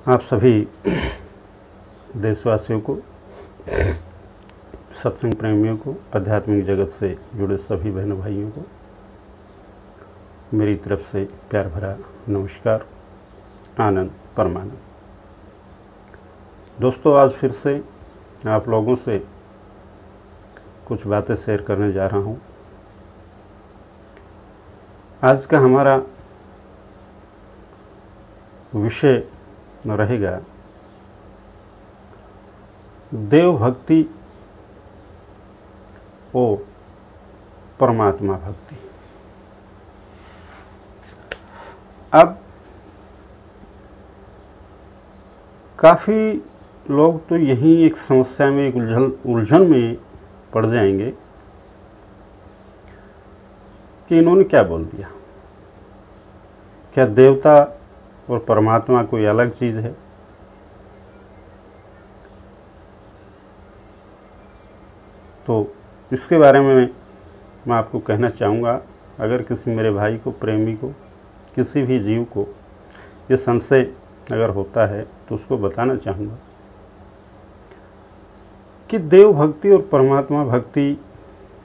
आप सभी देशवासियों को, सत्संग प्रेमियों को, आध्यात्मिक जगत से जुड़े सभी बहन भाइयों को मेरी तरफ से प्यार भरा नमस्कार, आनंद परमानंद। दोस्तों, आज फिर से आप लोगों से कुछ बातें शेयर करने जा रहा हूँ। आज का हमारा विषय रहेगा देव भक्ति और परमात्मा भक्ति। अब काफ़ी लोग तो यही एक समस्या में, एक उलझन में पड़ जाएंगे कि इन्होंने क्या बोल दिया। क्या देवता और परमात्मा कोई अलग चीज़ है? तो इसके बारे में मैं आपको कहना चाहूँगा, अगर किसी मेरे भाई को, प्रेमी को, किसी भी जीव को ये संशय अगर होता है तो उसको बताना चाहूँगा कि देव भक्ति और परमात्मा भक्ति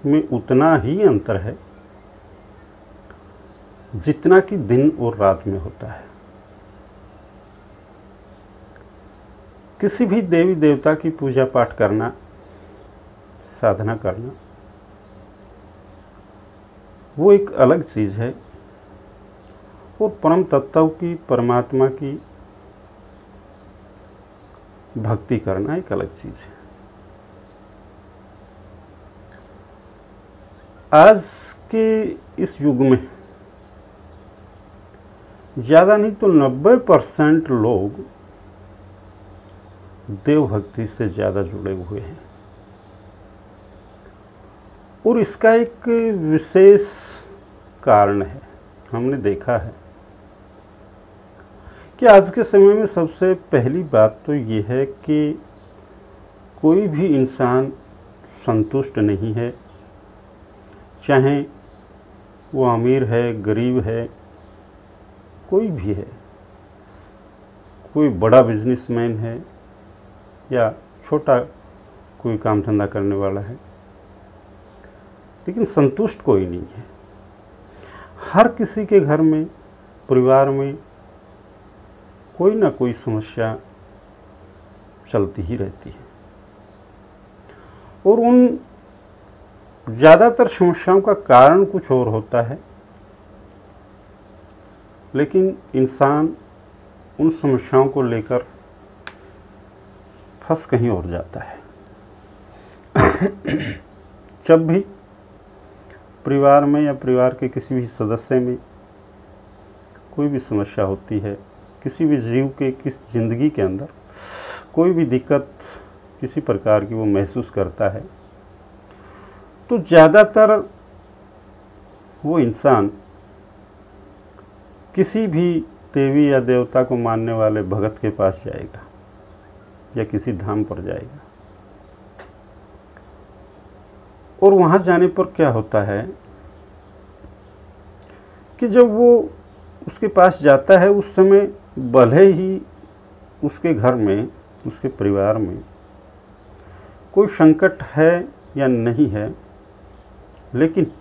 में उतना ही अंतर है जितना कि दिन और रात में होता है। किसी भी देवी देवता की पूजा पाठ करना, साधना करना, वो एक अलग चीज़ है, और परम तत्व की, परमात्मा की भक्ति करना एक अलग चीज़ है। आज के इस युग में ज़्यादा नहीं तो 90% लोग देव भक्ति से ज़्यादा जुड़े हुए हैं, और इसका एक विशेष कारण है। हमने देखा है कि आज के समय में सबसे पहली बात तो ये है कि कोई भी इंसान संतुष्ट नहीं है, चाहे वो अमीर है, गरीब है, कोई भी है, कोई बड़ा बिजनेसमैन है या छोटा कोई काम धंधा करने वाला है, लेकिन संतुष्ट कोई नहीं है। हर किसी के घर में, परिवार में कोई ना कोई समस्या चलती ही रहती है, और उन ज़्यादातर समस्याओं का कारण कुछ और होता है, लेकिन इंसान उन समस्याओं को लेकर फंस कहीं और जाता है। जब भी परिवार में या परिवार के किसी भी सदस्य में कोई भी समस्या होती है, किसी भी जीव के किस जिंदगी के अंदर कोई भी दिक्कत किसी प्रकार की वो महसूस करता है, तो ज़्यादातर वो इंसान किसी भी देवी या देवता को मानने वाले भगत के पास जाएगा या किसी धाम पर जाएगा। और वहाँ जाने पर क्या होता है कि जब वो उसके पास जाता है, उस समय भले ही उसके घर में, उसके परिवार में कोई संकट है या नहीं है, लेकिन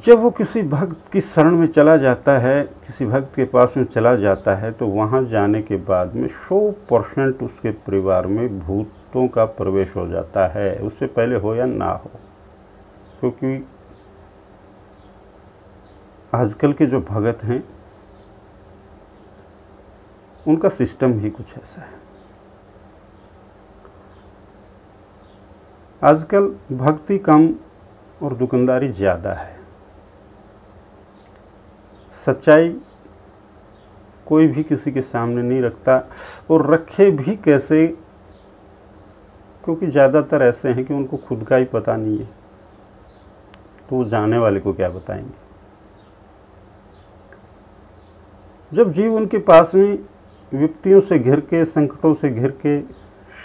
जब वो किसी भक्त की शरण में चला जाता है, किसी भक्त के पास में चला जाता है, तो वहाँ जाने के बाद में 100% उसके परिवार में भूतों का प्रवेश हो जाता है, उससे पहले हो या ना हो। क्योंकि आजकल के जो भगत हैं उनका सिस्टम ही कुछ ऐसा है। आजकल भक्ति कम और दुकानदारी ज़्यादा है। सच्चाई कोई भी किसी के सामने नहीं रखता, और रखे भी कैसे, क्योंकि ज़्यादातर ऐसे हैं कि उनको खुद का ही पता नहीं है, तो वो जाने वाले को क्या बताएंगे। जब जीव उनके पास में विपत्तियों से घिर के, संकटों से घिर के,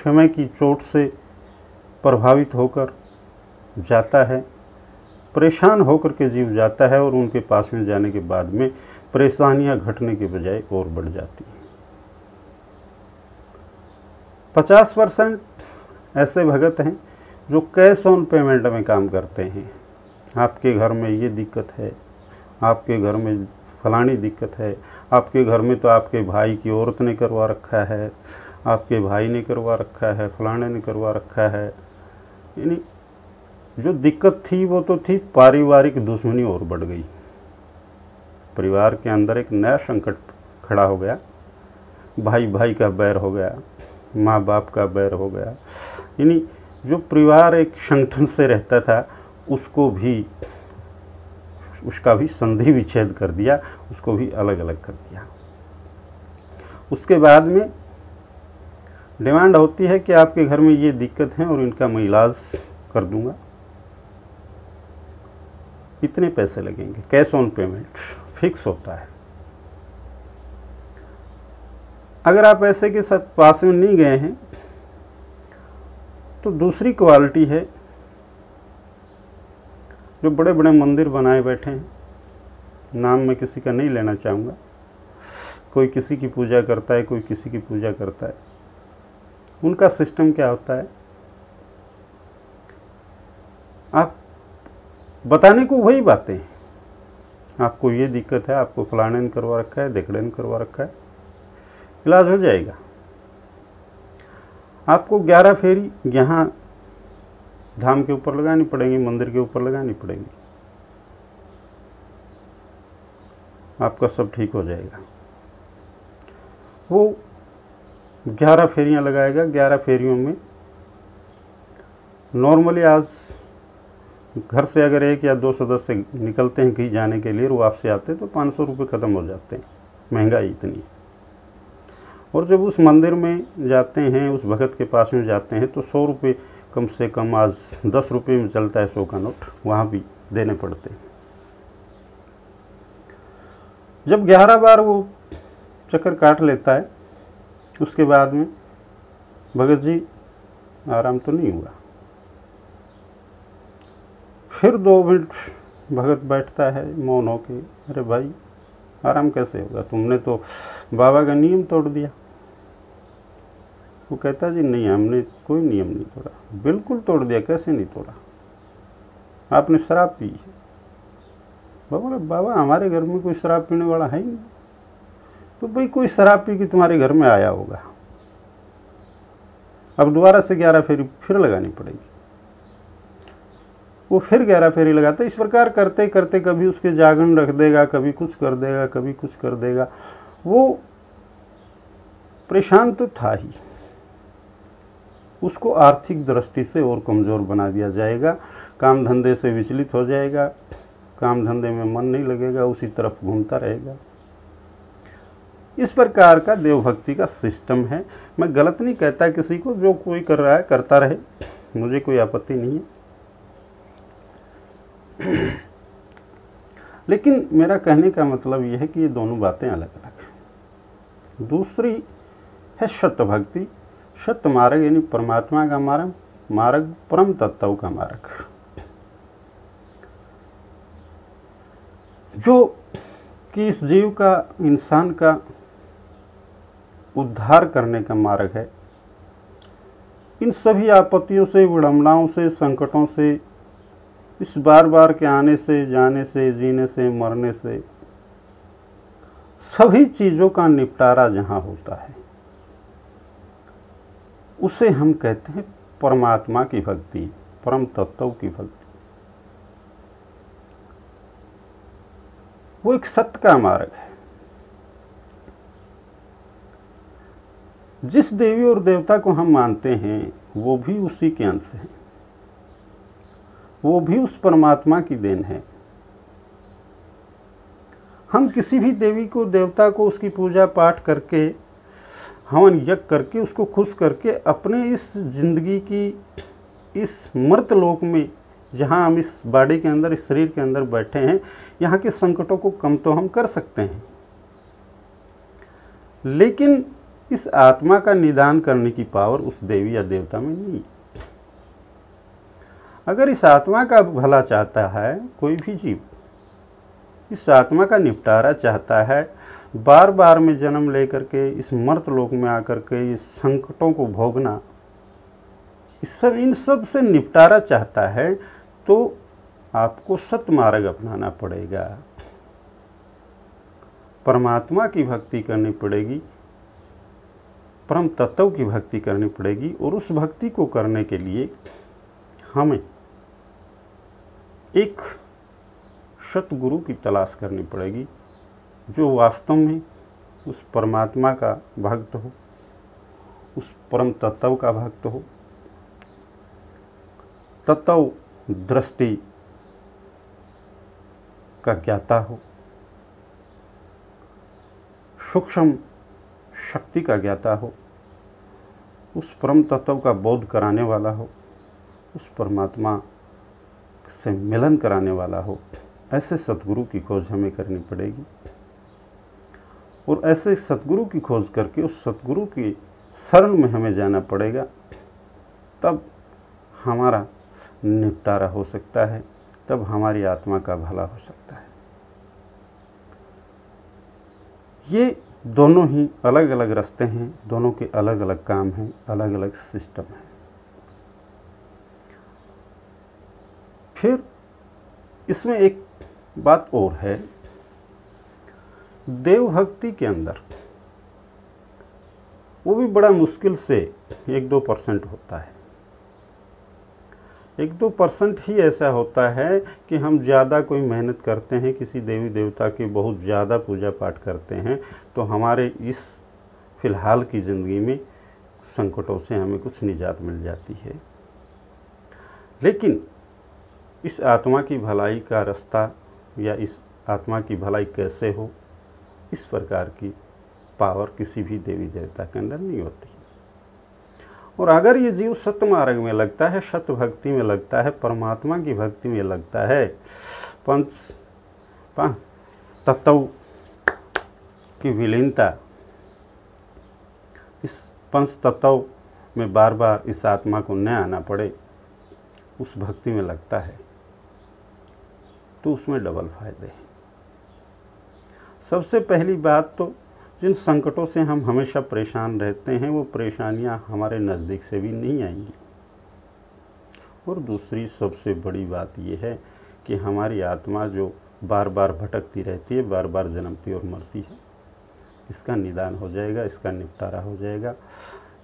समय की चोट से प्रभावित होकर जाता है, परेशान होकर के जीव जाता है, और उनके पास में जाने के बाद में परेशानियां घटने के बजाय और बढ़ जाती हैं। 50% ऐसे भगत हैं जो कैश ऑन पेमेंट में काम करते हैं। आपके घर में ये दिक्कत है, आपके घर में फलानी दिक्कत है, आपके घर में तो आपके भाई की औरत ने करवा रखा है, आपके भाई ने करवा रखा है, फलाने ने करवा रखा है। यानी जो दिक्कत थी वो तो थी, पारिवारिक दुश्मनी और बढ़ गई। परिवार के अंदर एक नया संकट खड़ा हो गया, भाई भाई का बैर हो गया, माँ बाप का बैर हो गया। यानी जो परिवार एक संगठन से रहता था उसका भी संधि विच्छेद कर दिया, उसको भी अलग अलग कर दिया। उसके बाद में डिमांड होती है कि आपके घर में ये दिक्कत है और इनका मैं इलाज कर दूंगा, इतने पैसे लगेंगे। कैश ऑन पेमेंट फिक्स होता है। अगर आप ऐसे के सब पास में नहीं गए हैं तो दूसरी क्वालिटी है, जो बड़े बड़े मंदिर बनाए बैठे हैं, नाम मैं किसी का नहीं लेना चाहूँगा, कोई किसी की पूजा करता है, कोई किसी की पूजा करता है। उनका सिस्टम क्या होता है, आप बताने को वही बातें हैं, आपको ये दिक्कत है, आपको फलाने ने करवा रखा है, देखड़े ने करवा रखा है, इलाज हो जाएगा। आपको 11 फेरी यहाँ धाम के ऊपर लगानी पड़ेंगी, मंदिर के ऊपर लगानी पड़ेंगी, आपका सब ठीक हो जाएगा। वो 11 फेरियां लगाएगा। 11 फेरियों में नॉर्मली आज घर से अगर 1 या 2 सदस्य निकलते हैं कहीं जाने के लिए और वापसी आते हैं तो 500 रुपये ख़त्म हो जाते हैं, महंगाई इतनी। और जब उस मंदिर में जाते हैं, उस भगत के पास में जाते हैं तो 100 रुपये कम से कम, आज 10 रुपये में चलता है 100 का नोट, वहाँ भी देने पड़ते हैं। जब 11 बार वो चक्कर काट लेता है, उसके बाद में भगत जी आराम तो नहीं हुआ। फिर 2 मिनट भगत बैठता है मौन होके, अरे भाई आराम कैसे होगा, तुमने तो बाबा का नियम तोड़ दिया। वो कहता जी नहीं, हमने कोई नियम नहीं तोड़ा। बिल्कुल तोड़ दिया, कैसे नहीं तोड़ा, आपने शराब पी है। बाबा हमारे घर में कोई शराब पीने वाला है ही नहीं। तो भाई कोई शराब पी के तुम्हारे घर में आया होगा, अब दोबारा से 11 फेरी फिर लगानी पड़ेगी। वो फिर 11 फेरी लगाता। इस प्रकार करते करते कभी उसके जागरण रख देगा, कभी कुछ कर देगा, कभी कुछ कर देगा। वो परेशान तो था ही, उसको आर्थिक दृष्टि से और कमज़ोर बना दिया जाएगा, काम धंधे से विचलित हो जाएगा, काम धंधे में मन नहीं लगेगा, उसी तरफ घूमता रहेगा। इस प्रकार का देवभक्ति का सिस्टम है। मैं गलत नहीं कहता किसी को, जो कोई कर रहा है करता रहे, मुझे कोई आपत्ति नहीं है। लेकिन मेरा कहने का मतलब यह है कि ये दोनों बातें अलग अलग हैं। दूसरी है सत्य भक्ति, सत्य मार्ग यानी परमात्मा का मार्ग, मार्ग परम तत्व का मार्ग, जो कि इस जीव का, इंसान का उद्धार करने का मार्ग है। इन सभी आपत्तियों से, विडंबनाओं से, संकटों से, इस बार बार के आने से, जाने से, जीने से, मरने से, सभी चीज़ों का निपटारा जहाँ होता है उसे हम कहते हैं परमात्मा की भक्ति, परम तत्व की भक्ति। वो एक सत्य का मार्ग है। जिस देवी और देवता को हम मानते हैं वो भी उसी के अंश हैं, वो भी उस परमात्मा की देन है। हम किसी भी देवी को, देवता को, उसकी पूजा पाठ करके, हवन यज्ञ करके, उसको खुश करके अपने इस जिंदगी की, इस मर्त लोक में जहाँ हम इस बॉडी के अंदर, इस शरीर के अंदर बैठे हैं, यहाँ के संकटों को कम तो हम कर सकते हैं, लेकिन इस आत्मा का निदान करने की पावर उस देवी या देवता में नहीं। अगर इस आत्मा का भला चाहता है कोई भी जीव, इस आत्मा का निपटारा चाहता है। बार बार में जन्म लेकर के इस मर्त लोक में आकर के इस संकटों को भोगना, इन सब से निपटारा चाहता है, तो आपको सत्मार्ग अपनाना पड़ेगा, परमात्मा की भक्ति करनी पड़ेगी, परम तत्व की भक्ति करनी पड़ेगी। और उस भक्ति को करने के लिए हमें एक सतगुरु की तलाश करनी पड़ेगी, जो वास्तव में उस परमात्मा का भक्त हो, उस परम तत्व का भक्त हो, तत्व दृष्टि का ज्ञाता हो, सूक्ष्म शक्ति का ज्ञाता हो, उस परम तत्व का बोध कराने वाला हो, उस परमात्मा से मिलन कराने वाला हो। ऐसे सतगुरु की खोज हमें करनी पड़ेगी। और ऐसे सतगुरु की खोज करके उस सतगुरु की शरण में हमें जाना पड़ेगा, तब हमारा निपटारा हो सकता है, तब हमारी आत्मा का भला हो सकता है। ये दोनों ही अलग अलग रास्ते हैं, दोनों के अलग अलग काम हैं, अलग अलग सिस्टम हैं। फिर इसमें एक बात और है, देव भक्ति के अंदर वो भी बड़ा मुश्किल से 1-2% होता है। 1-2% ही ऐसा होता है कि हम ज़्यादा कोई मेहनत करते हैं, किसी देवी देवता की बहुत ज़्यादा पूजा पाठ करते हैं, तो हमारे इस फिलहाल की ज़िंदगी में संकटों से हमें कुछ निजात मिल जाती है। लेकिन इस आत्मा की भलाई का रास्ता, या इस आत्मा की भलाई कैसे हो, इस प्रकार की पावर किसी भी देवी देवता के अंदर नहीं होती। और अगर ये जीव सत्य मार्ग में लगता है, सत्य भक्ति में लगता है, परमात्मा की भक्ति में लगता है, पंच तत्व की विलीनता, इस पंच तत्व में बार बार इस आत्मा को न आना पड़े, उस भक्ति में लगता है, तो उसमें डबल फायदे हैं। सबसे पहली बात तो, जिन संकटों से हम हमेशा परेशान रहते हैं, वो परेशानियां हमारे नज़दीक से भी नहीं आएंगी। और दूसरी सबसे बड़ी बात ये है कि हमारी आत्मा जो बार बार भटकती रहती है, बार बार जन्मती और मरती है, इसका निदान हो जाएगा, इसका निपटारा हो जाएगा।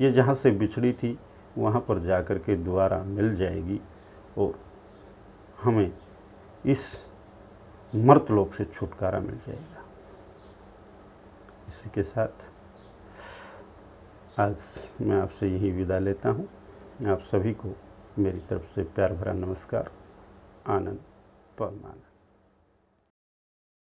ये जहाँ से बिछड़ी थी वहाँ पर जा कर के दोबारा मिल जाएगी, और हमें इस मर्तलोक से छुटकारा मिल जाएगा। इसी के साथ आज मैं आपसे यही विदा लेता हूँ। आप सभी को मेरी तरफ से प्यार भरा नमस्कार। आनंद परमानंद।